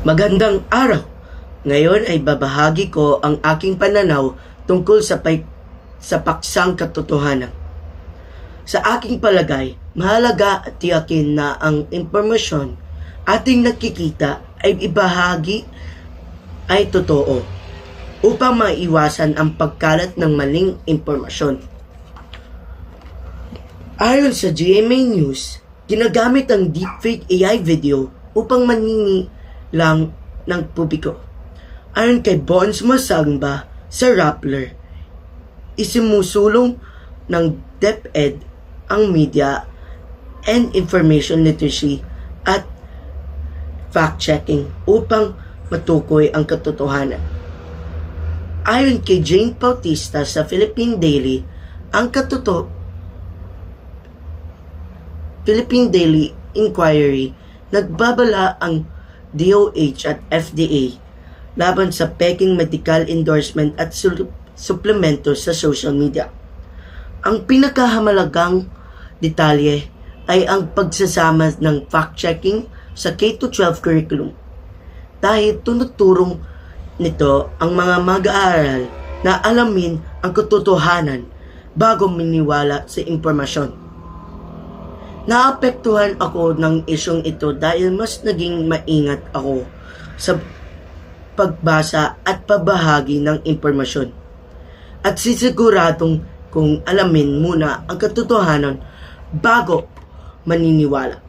Magandang araw! Ngayon ay babahagi ko ang aking pananaw tungkol sa paksang katotohanan. Sa aking palagay, mahalaga at tiyakin na ang impormasyon ating nakikita ay ibahagi ay totoo upang maiwasan ang pagkalat ng maling impormasyon. Ayon sa GMA News, ginagamit ang deepfake AI video upang manini lang ng publiko. Ayon kay Bones Masangba sa Rappler, isimusulong ng DepEd ang media and information literacy at fact-checking upang matukoy ang katotohanan. Ayon kay Jane Bautista sa Philippine Daily, Philippine Daily Inquiry, nagbabala ang DOH at FDA laban sa peking medical endorsement at suplemento sa social media. Ang pinakahamalagang detalye ay ang pagsasama ng fact-checking sa K-12 curriculum dahil tunuturong nito ang mga mag-aaral na alamin ang katotohanan bago maniwala sa impormasyon. Naapektuhan ako ng isyong ito dahil mas naging maingat ako sa pagbasa at pabahagi ng impormasyon. At sisiguradong kung alamin muna ang katotohanan bago maniniwala.